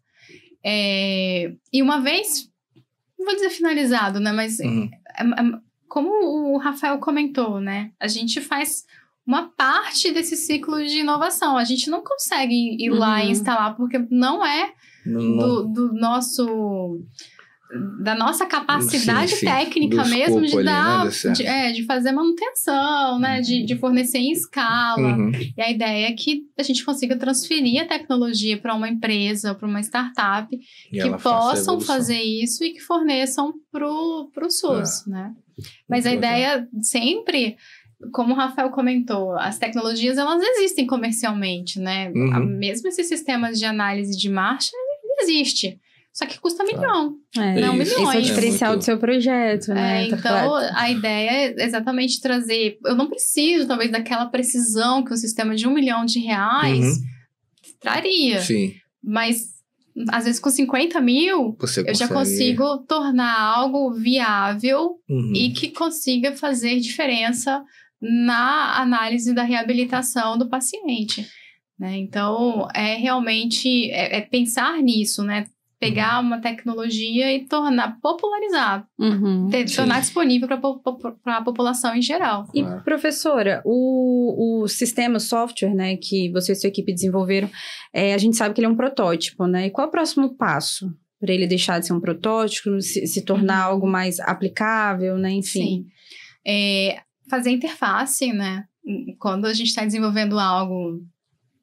S4: E uma vez, não vou dizer finalizado, né? Mas como o Rafael comentou, né? A gente faz uma parte desse ciclo de inovação. A gente não consegue ir lá e instalar, porque não é da nossa capacidade técnica mesmo de dar, né, de fazer manutenção, né? De fornecer em escala. E a ideia é que a gente consiga transferir a tecnologia para uma empresa, para uma startup, que possam fazer isso e que forneçam para o SUS, né? Mas a ideia sempre, como o Rafael comentou, as tecnologias elas existem comercialmente, né? Mesmo esses sistemas de análise de marcha, ele existe. Só que custa milhão, não milhões.
S1: Esse é o diferencial do seu projeto, né?
S4: Então, a ideia é exatamente trazer... Eu não preciso, talvez, daquela precisão que um sistema de R$1 milhão traria.
S2: Sim.
S4: Mas, às vezes, com 50 mil, eu já consigo tornar algo viável e que consiga fazer diferença na análise da reabilitação do paciente, né? Então, realmente pensar nisso, né? Pegar uma tecnologia e popularizar, tornar disponível para a população em geral.
S1: E, professora, o sistema, o software, né, que você e sua equipe desenvolveram, a gente sabe que ele é um protótipo, né? E qual é o próximo passo para ele deixar de ser um protótipo, se tornar algo mais aplicável, né? Enfim.
S4: Sim. Fazer interface, né? Quando a gente está desenvolvendo algo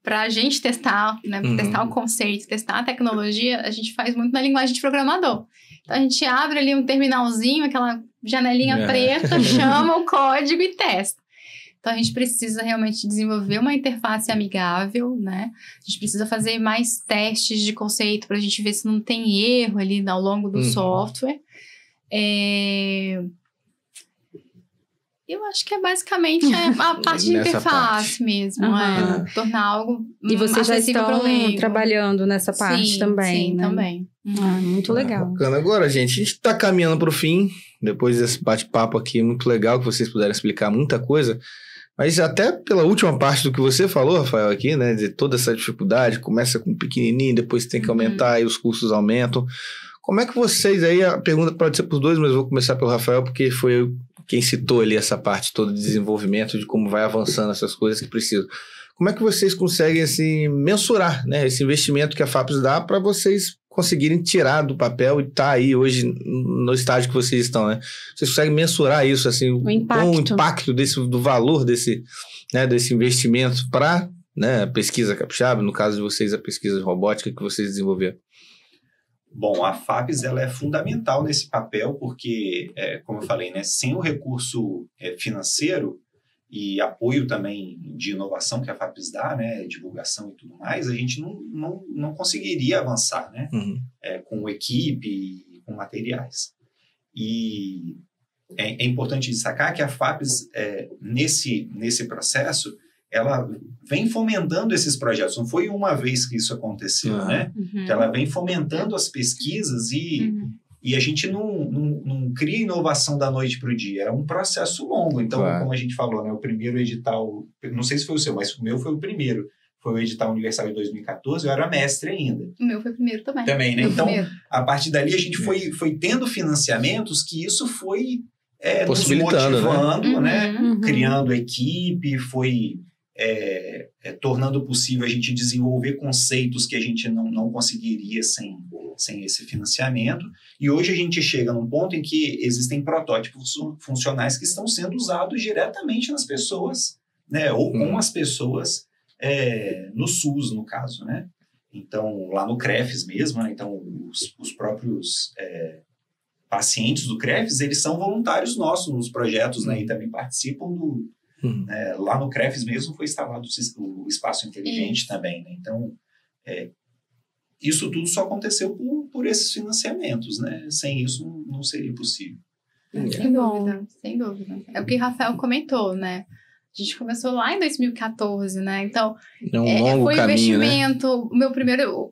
S4: para a gente testar, né? Testar o conceito, testar a tecnologia, a gente faz muito na linguagem de programador. Então, a gente abre ali um terminalzinho, aquela janelinha preta, chama o código e testa. Então, a gente precisa realmente desenvolver uma interface amigável, né? A gente precisa fazer mais testes de conceito para a gente ver se não tem erro ali ao longo do software. Eu acho que é basicamente a parte de interface mesmo, tornar algo
S1: e vocês já estão trabalhando nessa parte também,
S4: sim,
S1: né?
S4: Também.
S1: Muito legal.
S2: Bacana. Agora, gente, a gente está caminhando para o fim, depois desse bate-papo aqui, muito legal, que vocês puderam explicar muita coisa, mas até pela última parte do que você falou, Rafael, aqui, né, de toda essa dificuldade, começa com pequenininho, depois tem que aumentar e os custos aumentam. Como é que vocês aí, a pergunta pode ser para os dois, mas eu vou começar pelo Rafael, porque foi quem citou ali essa parte toda de desenvolvimento, de como vai avançando essas coisas que precisam. Como é que vocês conseguem, assim, mensurar, né, esse investimento que a FAPES dá para vocês conseguirem tirar do papel e tá aí hoje no estágio que vocês estão, né? Vocês conseguem mensurar isso, assim, o impacto do valor desse investimento para, né, a pesquisa capixaba, no caso de vocês, a pesquisa de robótica que vocês desenvolveram?
S3: Bom, a FAPES ela é fundamental nesse papel porque, como eu falei, né, sem o recurso financeiro e apoio também de inovação que a FAPES dá, né, divulgação e tudo mais, a gente não conseguiria avançar, né, com equipe, com materiais. E é importante destacar que a FAPES, nesse processo, ela vem fomentando esses projetos. Não foi uma vez que isso aconteceu, né? Então, ela vem fomentando as pesquisas e a gente não cria inovação da noite para o dia. É um processo longo. Então, como a gente falou, né? O primeiro edital, não sei se foi o seu, mas o meu foi o primeiro. Foi o edital universal de 2014, eu era mestre ainda.
S4: O meu foi o primeiro também.
S3: Também, né? Então, a partir dali, a gente foi tendo financiamentos que isso foi nos motivando, né? Criando equipe, foi tornando possível a gente desenvolver conceitos que a gente não conseguiria sem esse financiamento. E hoje a gente chega num ponto em que existem protótipos funcionais que estão sendo usados diretamente nas pessoas, né? Ou com as pessoas no SUS, no caso, né? Então, lá no CREFES mesmo, né? Então, os próprios pacientes do CREFES, eles são voluntários nossos nos projetos, né? E também participam lá no CREFES mesmo foi instalado o espaço inteligente também, né? Então, isso tudo só aconteceu por esses financiamentos, né? Sem isso não seria possível.
S4: Sem dúvida. É o que o Rafael comentou, né? A gente começou lá em 2014, né? Então, foi investimento. Né? O meu primeiro...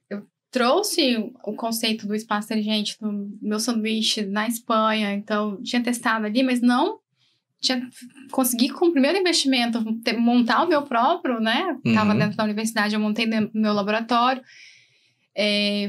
S4: Eu trouxe o conceito do espaço inteligente no meu sanduíche na Espanha, então tinha testado ali, mas não consegui com o primeiro investimento montar o meu próprio, né? Estava dentro da universidade, eu montei no meu laboratório.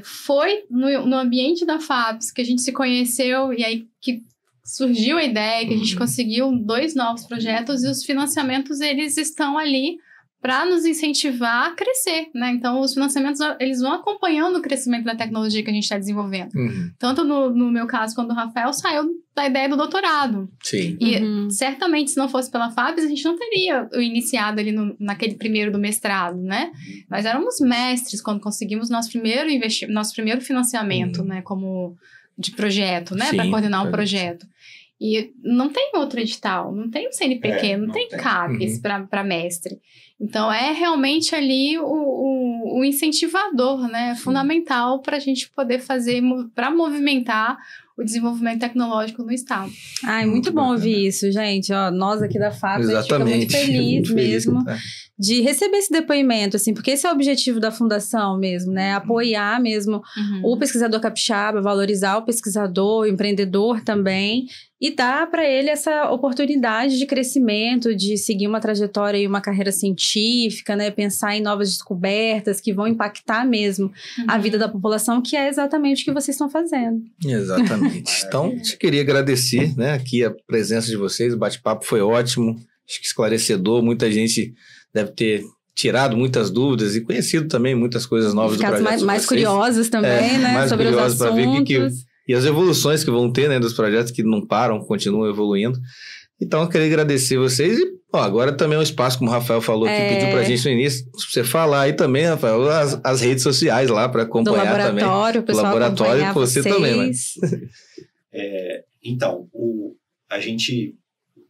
S4: Foi no ambiente da FAPES que a gente se conheceu e aí que surgiu a ideia, que a gente conseguiu 2 novos projetos e os financiamentos, eles estão ali para nos incentivar a crescer, né? Então, os financiamentos, eles vão acompanhando o crescimento da tecnologia que a gente está desenvolvendo. Tanto no meu caso, quando o Rafael saiu da ideia do doutorado.
S2: Sim.
S4: E, certamente, se não fosse pela FAPES, a gente não teria iniciado ali naquele primeiro do mestrado, né? Nós éramos mestres quando conseguimos nosso primeiro financiamento, né? Como de projeto, né? Para coordenar um projeto. E não tem outro edital, não tem o CNPq, não tem CAPES para mestre. Então, é realmente ali o incentivador, né? Fundamental para a gente poder fazer, para movimentar o desenvolvimento tecnológico no Estado.
S1: Ai, muito bom ouvir isso, gente. Ó, nós aqui da FAPES, a gente fica muito feliz mesmo de receber esse depoimento, assim, porque esse é o objetivo da fundação mesmo, né? Apoiar mesmo o pesquisador capixaba, valorizar o pesquisador, o empreendedor também, e dar para ele essa oportunidade de crescimento, de seguir uma trajetória e uma carreira científica, né? Pensar em novas descobertas que vão impactar mesmo a vida da população, que é exatamente o que vocês estão fazendo.
S2: Exatamente. Então, eu queria agradecer, né, aqui a presença de vocês, o bate-papo foi ótimo, acho que esclarecedor, muita gente deve ter tirado muitas dúvidas e conhecido também muitas coisas novas do projeto.
S1: Mais curiosos também, né?
S2: Mais
S1: sobre
S2: curiosos
S1: os assuntos.
S2: E as evoluções que vão ter, né, dos projetos que não param, continuam evoluindo. Então, eu queria agradecer vocês e agora também é um espaço, como o Rafael falou, que pediu pra gente no início, você falar aí também, Rafael, as redes sociais lá para acompanhar também.
S1: Do laboratório,
S2: você também, né?
S3: Então, a gente,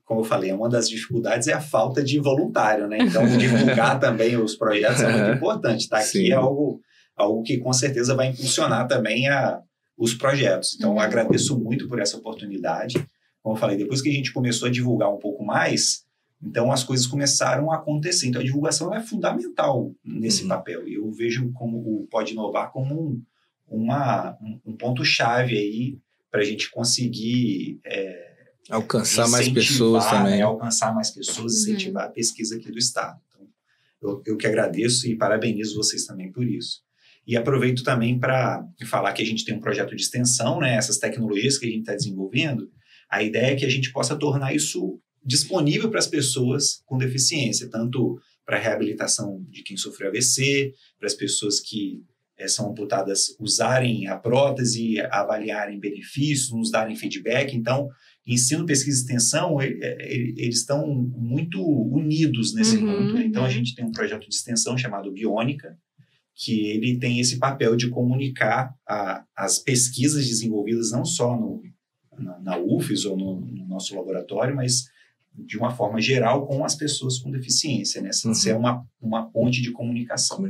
S3: como eu falei, uma das dificuldades é a falta de voluntário, né? Então, divulgar também os projetos é muito importante, tá? Aqui é algo que com certeza vai impulsionar também os projetos. Então, eu agradeço muito por essa oportunidade. Como eu falei, depois que a gente começou a divulgar um pouco mais, então as coisas começaram a acontecer. Então, a divulgação é fundamental nesse papel. E eu vejo como o Pode Inovar como um ponto-chave aí para a gente conseguir
S2: alcançar mais pessoas também.
S3: Né? Alcançar mais pessoas, incentivar a pesquisa aqui do Estado. Então, eu que agradeço e parabenizo vocês também por isso. E aproveito também para falar que a gente tem um projeto de extensão, né? Essas tecnologias que a gente está desenvolvendo, a ideia é que a gente possa tornar isso disponível para as pessoas com deficiência, tanto para a reabilitação de quem sofreu AVC, para as pessoas que são amputadas usarem a prótese, avaliarem benefícios, nos darem feedback. Então, ensino, pesquisa e extensão, eles estão muito unidos nesse ponto. Então, a gente tem um projeto de extensão chamado Biônica, que ele tem esse papel de comunicar as pesquisas desenvolvidas não só na UFES ou no nosso laboratório, mas de uma forma geral com as pessoas com deficiência, né? Isso é uma ponte de comunicação.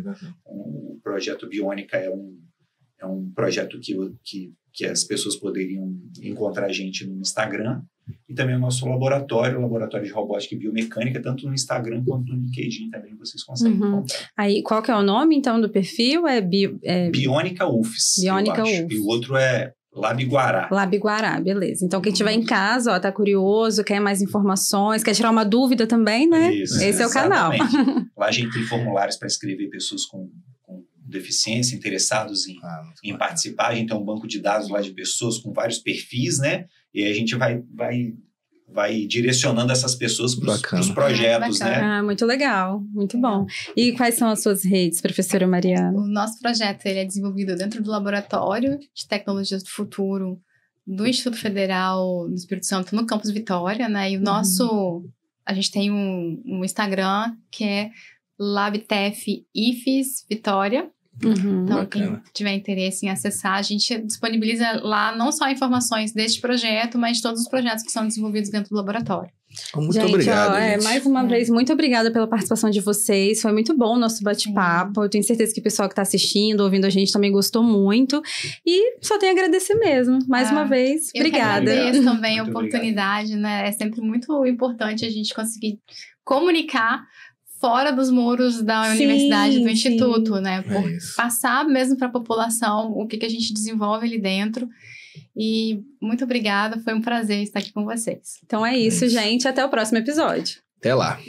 S3: O projeto Biônica é um projeto que as pessoas poderiam encontrar a gente no Instagram, e também o nosso laboratório, o Laboratório de Robótica e Biomecânica, tanto no Instagram quanto no LinkedIn também vocês conseguem encontrar.
S1: Aí, qual que é o nome, então, do perfil?
S3: Biônica UFES,
S1: Biônica UFES.
S3: E o outro é Lab Guará.
S1: Lab Guará, beleza. Então, quem estiver em casa, tá curioso, quer mais informações, quer tirar uma dúvida também, né?
S3: Isso,
S1: esse é o canal.
S3: Lá a gente tem formulários para escrever pessoas com deficiência, interessados em participar. A gente tem um banco de dados lá de pessoas com vários perfis, né? E aí a gente vai direcionando essas pessoas para os projetos, né?
S1: Ah, muito legal, muito bom. E quais são as suas redes, professora Mariana?
S4: O nosso projeto ele é desenvolvido dentro do Laboratório de Tecnologias do Futuro do Instituto Federal do Espírito Santo, no Campus Vitória, né? E o nosso... A gente tem um Instagram que é LabTef IFES Vitória. Então,
S2: bacana.
S4: quem tiver interesse em acessar, a gente disponibiliza lá não só informações deste projeto, mas de todos os projetos que são desenvolvidos dentro do laboratório.
S2: Muito obrigado, gente.
S1: Mais uma vez, muito obrigada pela participação de vocês. Foi muito bom o nosso bate-papo. Eu tenho certeza que o pessoal que está assistindo, ouvindo a gente também gostou muito. E só tenho a agradecer mesmo. Mais uma vez, obrigada.
S4: Eu agradeço também a
S3: Muito
S4: oportunidade, né? É sempre muito importante a gente conseguir comunicar fora dos muros da universidade, do instituto, né? Por passar mesmo para a população o que a gente desenvolve ali dentro. E muito obrigada, foi um prazer estar aqui com vocês.
S1: Então é isso, gente. Até o próximo episódio.
S2: Até lá.